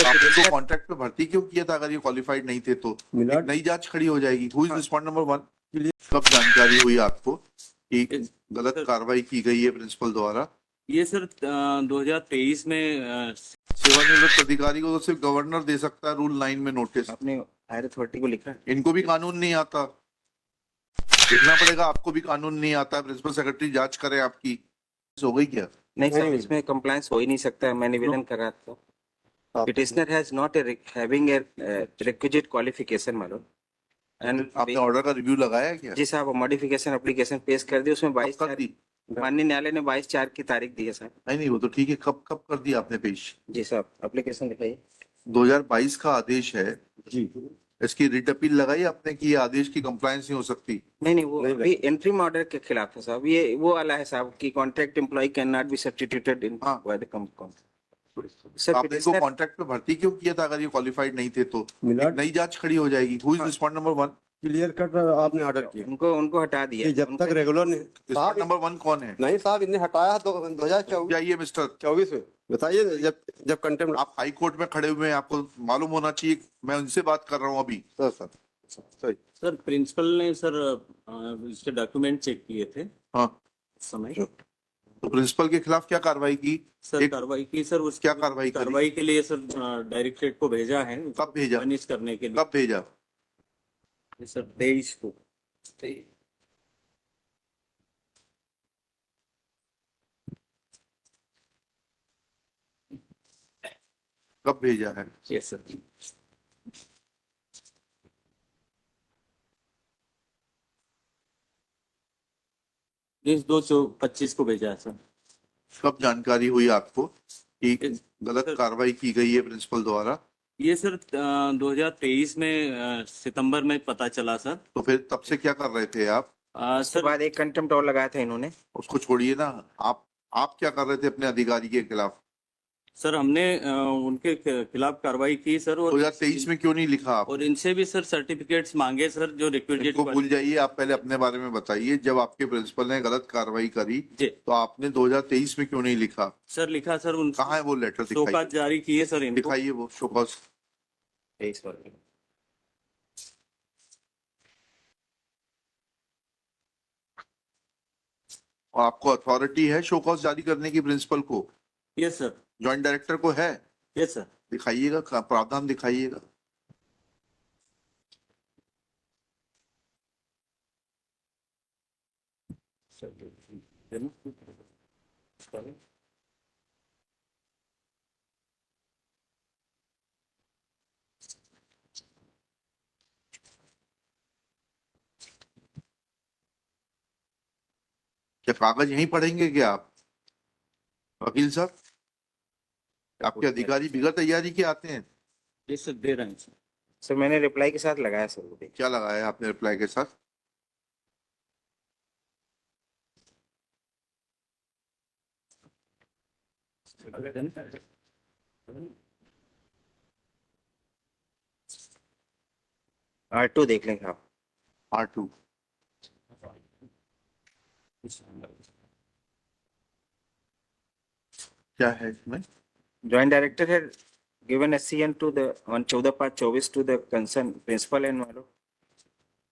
आपने इनको कॉन्ट्रैक्ट पे भर्ती क्यों किया था? अगर ये क्वालिफाइड नहीं थे तो एक नई जांच खड़ी हो जाएगी। Who is respond number 1? कब जानकारी हुई आपको कि गलत कार्रवाई की गई है प्रिंसिपल द्वारा? ये सर 2023 में सेवानिवृत्त अधिकारी को तो सिर्फ गवर्नर दे सकता है रूल 9 में नोटिस। आपने हायर अथॉरिटी को लिखा है? इनको भी कानून नहीं आता, देखना पड़ेगा। आपको भी कानून नहीं आता है, प्रिंसिपल सेक्रेटरी जांच करे आपकी। हो गई क्या? नहीं सर, इसमें कंप्लायंस हो ही नहीं सकता। मैं निवेदन कर रहा था। Petitioner has not having a requisite qualification मालूम एंड आपने ऑर्डर का रिव्यू लगाया है क्या? जी साहब, मॉडिफिकेशन एप्लीकेशन पेश कर दी, उसमें कब 22 कर दी? माननीय न्यायालय ने 22/4 की तारीख दी है साहब। नहीं वो तो ठीक है, कब कब कर दी आपने पेश? जी साहब, एप्लीकेशन दिखाइए। 2022 का आदेश है जी। इसकी रिट अपील लगाई आपने कि ये आदेश की कंप्लायंस नहीं हो सकती? नहीं वो अभी इंटरिम ऑर्डर के खिलाफ है साहब। ये वो वाला है साहब कि contract employ can not be substituted in by the company. Sir आपने इनको कॉन्ट्रैक्ट पे भर्ती क्यों किया था? अगर ये क्वालिफाइड नहीं थे तो एक नई जांच खड़ी हो जाएगी। Who is respond number 1? Clear cut आपने ऑर्डर किया। उनको हटा दिया। ये जब तक रेगुलर नहीं रिस्पॉन्ड नंबर 1 कौन है? नहीं साहब, इन्हें हटाया तो 2024 जाइए मिस्टर। में बताइए। जब कंटेम्प्ट आप हाई कोर्ट में खड़े हुए हैं, आपको मालूम होना चाहिए। मैं उनसे बात कर रहा हूँ अभी। सर सर प्रिंसिपल ने सर इसके डॉक्यूमेंट चेक किए थे हाँ, उस समय। तो प्रिंसिपल के खिलाफ क्या कार्रवाई की? सर एक- कार्रवाई की सर। उस क्या कार्रवाई करी? कार्रवाई के लिए सर डायरेक्टरेट को भेजा है। कब भेजा? पनिश करने के लिए। कब भेजा? सर 23 को। कब भेजा है? Yes sir. इस 2/25 को भेजा है सर। कब जानकारी हुई आपको कि गलत कार्रवाई की गई है प्रिंसिपल द्वारा? ये सर 2023 में सितंबर में पता चला सर। तो फिर तब से क्या कर रहे थे आप? उसके सर बाद एक कंटेम्प्ट और लगाया था इन्होंने। उसको छोड़िए ना, आप क्या कर रहे थे अपने अधिकारी के खिलाफ? सर हमने उनके खिलाफ कार्रवाई की सर। और 2023 में क्यों नहीं लिखा आप? और इनसे भी सर सर्टिफिकेट्स मांगे सर, जो रिक्विजिट। इनको भूल जाइए, आप पहले अपने बारे में बताइए। जब आपके प्रिंसिपल ने गलत कार्रवाई करी जी। तो आपने 2023 में क्यों नहीं लिखा? सर लिखा सर। उन कहाँ है वो लेटर? शोकाज दिखाइए, जारी किए सर इनको। दिखाइए वो शोकॉज। 23 वाले। और आपको अथॉरिटी है शोकॉज जारी करने की प्रिंसिपल को? Yes sir. ज्वाइंट डायरेक्टर को है? Yes sir. दिखाइएगा, प्रावधान दिखाइएगा। क्या कागज यहीं पढ़ेंगे क्या आप वकील साहब? आपके अधिकारी बिगड़ तैयारी के आते हैं? यस सर, दे रहे हैं सर। सर मैंने रिप्लाई के साथ लगाया सर वो। क्या लगाया आपने रिप्लाई के साथ? R2 देख लेंगे आप। R2 क्या है इसमें? Joint Director had given SCN to the on 14/24 to the concerned principal and मालो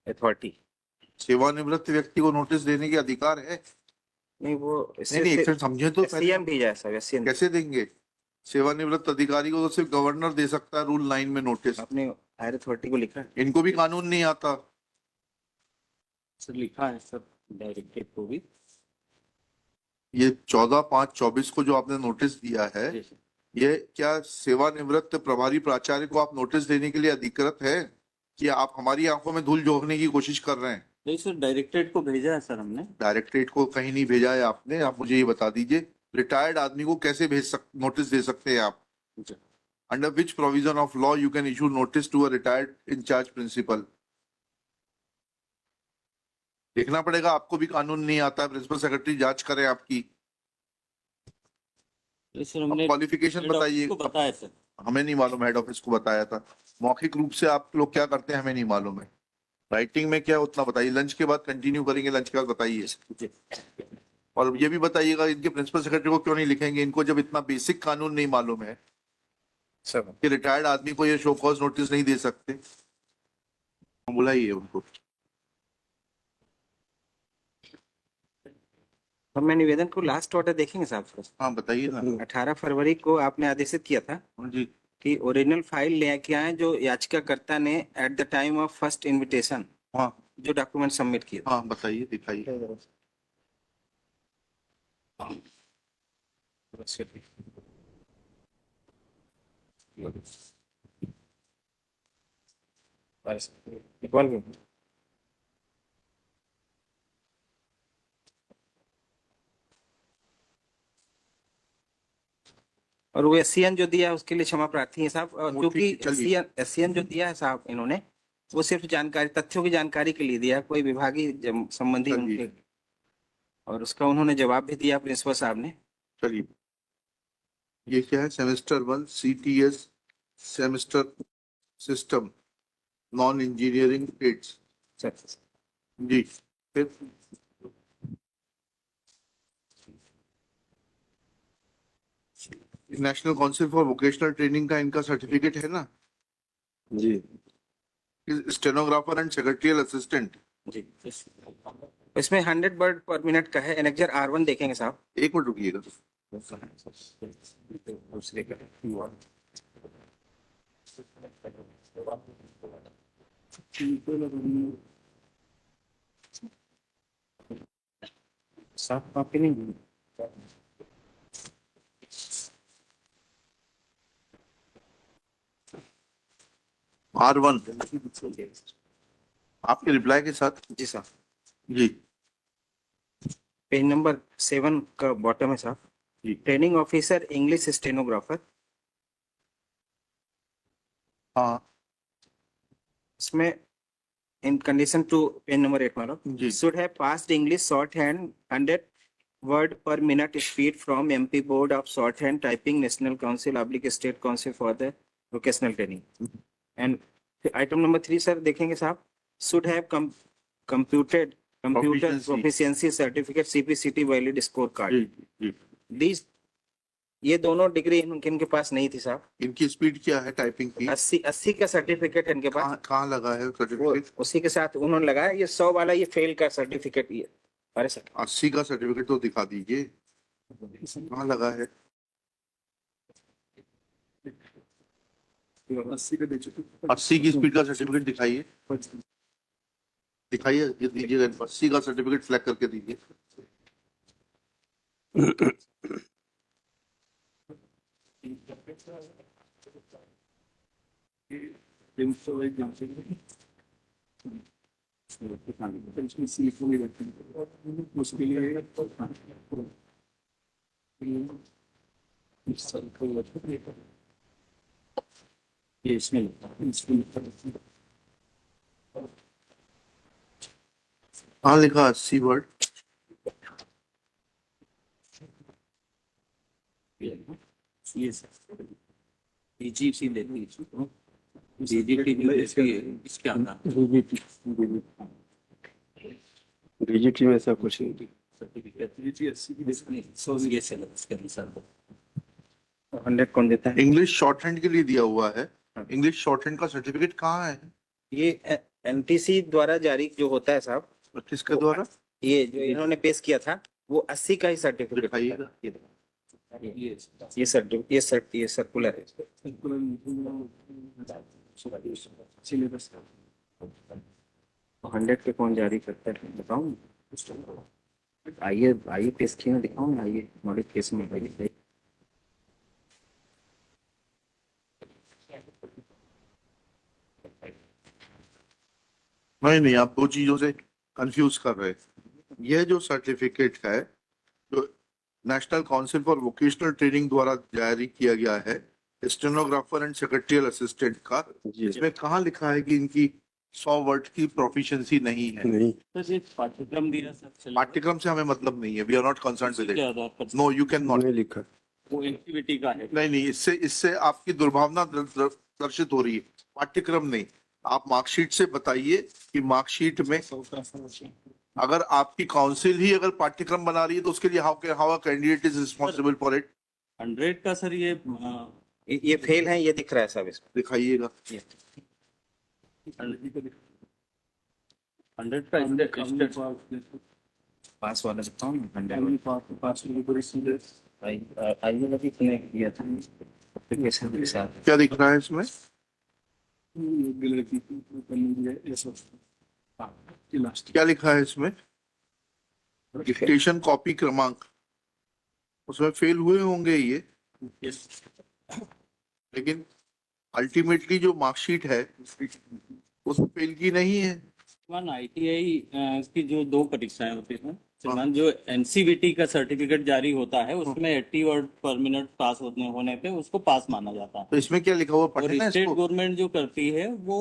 authority। सेवानिवृत्त व्यक्ति को नोटिस देने के अधिकार है? नहीं वो नहीं एक सेकंड समझे तो पहले। SCN भेजा है सर। SCN कैसे देंगे? सेवानिवृत्त अधिकारी को तो सिर्फ गवर्नर दे सकता है रूल 9 में नोटिस। आपने हायर अथॉरिटी को लिखा है? इनको भी कानून नहीं आता। सर लिखा है सर डायरेक्टरेट को भी। ये 14/5/24 को जो आपने नोटिस दिया है, जी सर। ये क्या सेवानिवृत्त प्रभारी प्राचार्य को आप नोटिस देने के लिए अधिकृत है कि आप हमारी आंखों में धूल झोंकने की कोशिश कर रहे हैं? नहीं सर, डायरेक्टरेट को भेजा है सर हमने। डायरेक्टरेट को कहीं नहीं भेजा है आपने। आप मुझे ये बता दीजिए, रिटायर्ड आदमी को कैसे नोटिस दे सकते हैं आप? Under which provision of law you can issue notice to a retired incharge principal? देखना पड़ेगा। आपको भी कानून नहीं आता है, प्रिंसिपल सेक्रेटरी जांच करे आपकी। सर हमने क्वालिफिकेशन बताइए। बताया सर। हमें नहीं मालूम, हेड ऑफिस को बताया था। मौखिक रूप से आप लोग क्या करते हैं हमें नहीं मालूम है। राइटिंग में क्या उतना बताइए। लंच के बाद कंटिन्यू करेंगे, लंच के बाद बताइए। और ये भी बताइएगा इनके प्रिंसिपल सेक्रेटरी को क्यों नहीं लिखेंगे, इनको जब इतना बेसिक कानून नहीं मालूम है। सर कि रिटायर्ड आदमी को ये शो कॉज नोटिस नहीं दे सकते? बुलाइए उनको। हम मैं निवेदन को लास्ट ऑर्डर देखेंगे साहब। हाँ बताइए ना। 18 फरवरी को आपने आदेशित किया था हाँ जी। कि ओरिजिनल फाइल लेके आए जो याचिकाकर्ता ने at the time of first invitation हाँ जो डॉक्यूमेंट सबमिट किए। हाँ बताइए, दिखाइए। और वो एससीएन जो दिया है उसके लिए क्षमा प्रार्थी है साहब, और वो क्योंकि ठीक है, चलिए। एससीएन जो दिया है साहब इन्होंने वो सिर्फ जानकारी, तथ्यों की जानकारी के लिए दिया है, कोई विभागीय संबंधी चलिए। उनके, और उसका उन्होंने जवाब भी दिया प्रिंसिपल साहब ने। चलिए, ये क्या है? Semester 1 CTS semester system non engineering trades. जी, फिर national council for vocational training का इनका सर्टिफिकेट है ना? जी। Stenographer and secretarial assistant. जी, इसमें 100 वर्ड पर मिनट का है। एनेक्जर R1 देखेंगे साहब। एक मिनट रुकिएगा। दूसरे का साफ कॉपी नहीं। R1 आपके रिप्लाई के साथ। जी साहब, जी पेज नंबर 7 का बॉटम है साहब। जी। ट्रेनिंग ऑफिसर इंग्लिश स्टेनोग्राफर, हाँ इसमें इन कंडीशन टू पेज नंबर 8 मानो जी। should have passed English shorthand 100 word per minute speed from MP Board of Shorthand Typing National Council / State Council for the Vocational Training. And item number 3 sir देखेंगे साहब, should have computer Proficiency. proficiency certificate CPCT valid scorecard. Ji ji. These ये दोनों degree इनके पास नहीं थी साहब। इनकी speed क्या है टाइपिंग की? 80 का सर्टिफिकेट इनके पास। कहाँ लगा है वो सर्टिफिकेट? उसी के साथ उन्होंने लगाया ये 100 वाला, ये फेल का सर्टिफिकेट ये। अरे सर 80 का सर्टिफिकेट तो दिखा दीजिए, कहाँ लगा है? 80 की स्पीड का सर्टिफिकेट दिखाइए, दिखाइए, ये दीजिएगा। 80 का सर्टिफिकेट फ्लैग करके दीजिए। हाँ लिखा 80 वर्ड। डीजीटी में सब कुछ नहीं। 100 कौन देता है? इंग्लिश शॉर्ट हैंड के लिए दिया हुआ है। इंग्लिश शॉर्ट हैंड का सर्टिफिकेट कहाँ है? ये एनटीसी द्वारा जारी जो होता है साहब, किसके द्वारा? ये जो इन्होंने पेश किया था वो 80 का ही सर्टिफिकेट दिखाइएगा। ये सर्कुलर है। 100 के कौन जारी करता है बताऊं? आइए पेश किए दिखाऊं, आइए मॉडिफिकेशन में आइए। नहीं, आप दो चीजों से कंफ्यूज कर रहे हैं। यह जो सर्टिफिकेट है जो national council for vocational training द्वारा जारी किया गया है, स्टेनोग्राफर एंड सेक्रेटरियल असिस्टेंट का, जी। इसमें कहाँ लिखा है कि इनकी 100 वर्ड की प्रोफिशिएंसी नहीं है? नहीं। पाठ्यक्रम दिया सर, पाठ्यक्रम से हमें मतलब नहीं है। We are not concern with के इट। आधार पर नो, यू कैन नॉट। नहीं लिखा। वो एक्टिविटी का है। नहीं, इससे आपकी दुर्भावना दर्शित हो रही है। पाठ्यक्रम नहीं, आप मार्कशीट से बताइए कि मार्कशीट में अगर आपकी काउंसिल ही अगर पाठ्यक्रम बना रही है तो उसके लिए how a candidate is responsible for it? 100 का सर ये ये फेल है, ये दिख रहा है सब इसमें। दिखाइएगा। 100 का स्टेट पास वाला दिखाओ ना, 100 भाई आइए लगी तुमने किया था एप्लीकेशन के साथ। क्या दिख रहा है इसमें? क्या लिखा है इसमें? डिक्टेशन कॉपी क्रमांक, उसमें फेल हुए होंगे ये, लेकिन अल्टीमेटली जो मार्कशीट है उसमें फेल की नहीं है। श्रीमान ITI की जो 2 परीक्षाएं होती हैं श्रीमान, जो NCVT का सर्टिफिकेट जारी होता है उसमें 80 वर्ड पर मिनट पास होने पे उसको पास माना जाता है। तो इसमें क्या लिखा हुआ और पढ़े ना स्टेट इसको। गवर्नमेंट जो करती है वो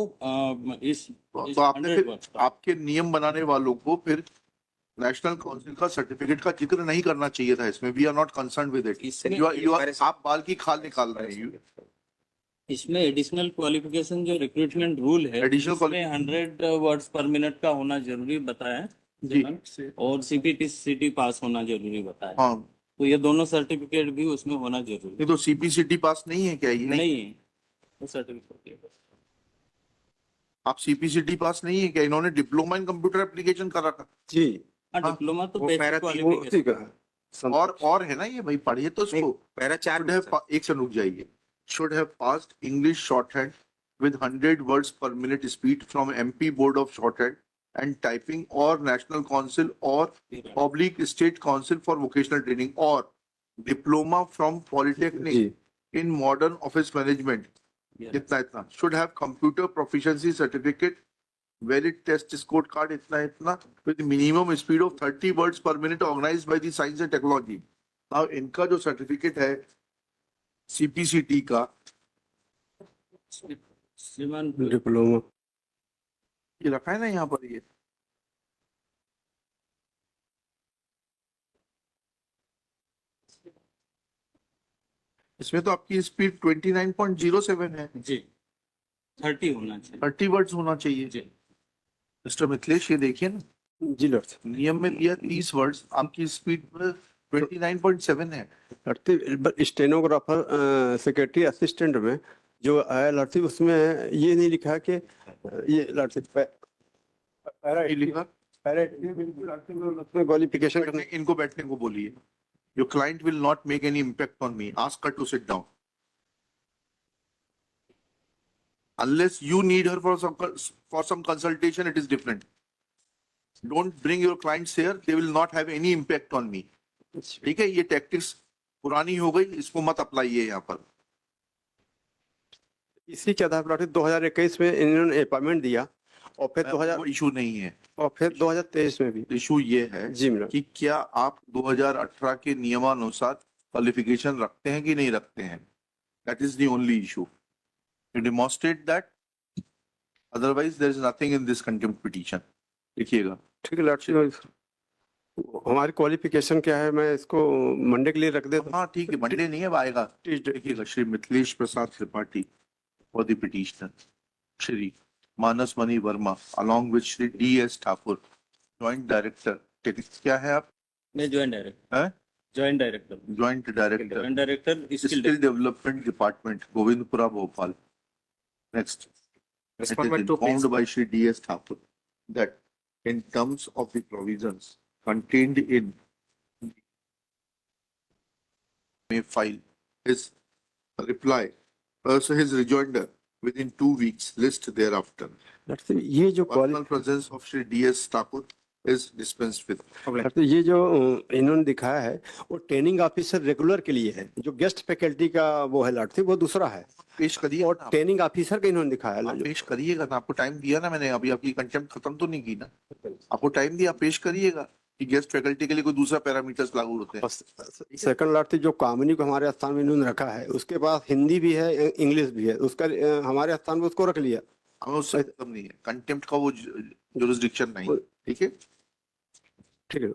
इस तो आपने 100 फिर वर्ड्स का। आपके नियम बनाने वालों को फिर नेशनल काउंसिल का सर्टिफिकेट का जिक्र नहीं करना चाहिए था इसमें। We are not concern with it. इसमें आप बाल की खाल निकाल रहे हैं। इसमें एडिशनल क्वालिफिकेशन जो रिक्रूटमेंट रूल है Additional उसमें 100 वर्ड्स पर मिनट का होना जरूरी बताया है जी। और CPT पास होना जरूरी बताया है। हाँ, तो ये दोनों सर्टिफिकेट भी उसमें होना जरूरी ये तो CPCT पास नहीं है क्या ये? नहीं है वो सर्टिफिकेट। आप CPCT पास नहीं है क्या? इन्होंने डिप्लोमा इन कंप्यूटर एप्लीकेशन कर रखा। जी हाँ हाँ, डिप्लोमा तो वो बेसिक पैरा तीन वो उसी का क्वालिफिकेशन। है। और है ना ये भाई, पढ़िए तो नहीं, इसको। पैरा 4 Should have एक से रुक जाइए। Should have passed English shorthand with 100 words per minute speed from MP Board of Shorthand and Typing or National Council or oblique State Council for Vocational Training or diploma from Polytechnic ji in Modern Office Management. इतना should have computer proficiency certificate, valid test score card इतना with minimum speed of 30 words per minute organized by the Science and Technology. Now इनका जो certificate है CPCT का, श्रीमान diploma ये रखा है ना यहाँ पर, ये इसमें तो आपकी स्पीड 29.07 है। जी 30 होना चाहिए। 30 वर्ड्स होना चाहिए। जी मिस्टर मिथिलेश ये देखिए ना, जी लड़ते नियम में दिया 30 वर्ड्स, आपकी स्पीड 29.7 है। लड़ते स्टेनोग्राफर सेक्रेटरी असिस्टेंट में जो है लड़ती उसमें ये नहीं लिखा कि ये लड़ते पैरा ये लिखा, क्वालिफिकेशन करने इनको बैठने को बोलिए। Your client will not make any impact on me. Ask her to sit down. Unless you need her for some consultation, it is different. Don't bring your clients here. They will not have any impact on me. ठीक है, ये tactics पुरानी हो गई, इसको मत अप्लाइए यहाँ पर। इसी के आधार पर 2021 में इन्होंने अपॉइंटमेंट दिया और फिर 2000 इशू नहीं है। और फिर 2023 में भी। इशू ये है जी मैडम। कि क्या आप 2018 के नियमानुसार क्वालिफिकेशन रखते हैं कि नहीं रखते हैं। That is the only issue. You demonstrate that, otherwise there is nothing in this contempt petition. लिखिएगा। ठीक है लड़ती हमारी क्वालिफिकेशन क्या है, मैं इसको मंडे के लिए रख देता हूँ। हाँ ठीक है, मंडे नहीं है, अब आएगा। देखिएगा, Shri Mithilesh Prasad Tripathi for the petitioner, Shri Manas Mani Verma along with Shri DS Thakur, joint director. क्या है आप? मैं ज्वाइंट डायरेक्टर। हैं? Joint director. Joint director, joint director skill development department, Govindpura, Bhopal. Next. It is Respondent to informed by Shri DS Thakur that in terms of the provisions contained in may file his reply, also his rejoinder within 2 weeks, list thereafter. लड़ती ये जो Personal presence of Shri DS Thakur is dispensed with. तो ये जो इन्होंने दिखाया है वो ट्रेनिंग ऑफिसर रेगुलर के लिए है, जो गेस्ट फैकल्टी का वो है लड़ती वो दूसरा है। पेश करिए और ना आप। ट्रेनिंग ऑफिसर का इन्होंने दिखाया आप है। पेश करिएगा ना, आपको टाइम दिया ना मैंने, अभी आपकी कंटेम्प्ट खत्म तो नहीं की ना, आपको टाइम दिया, पेश करिएगा कि गेस्ट फैकल्टी के लिए कोई दूसरा पैरामीटर्स लागू होते हैं। सेकंड लड़ती जो कामिनी को हमारे स्थान में इन्होंने रखा है, उसके पास हिंदी भी है इंग्लिश भी है, उसका हमारे स्थान में उसको रख लिया। हमें उससे मतलब नहीं है, कंटेम्प्ट का वो जुरिस्डिक्शन नहीं। ठीक है। ठीक है।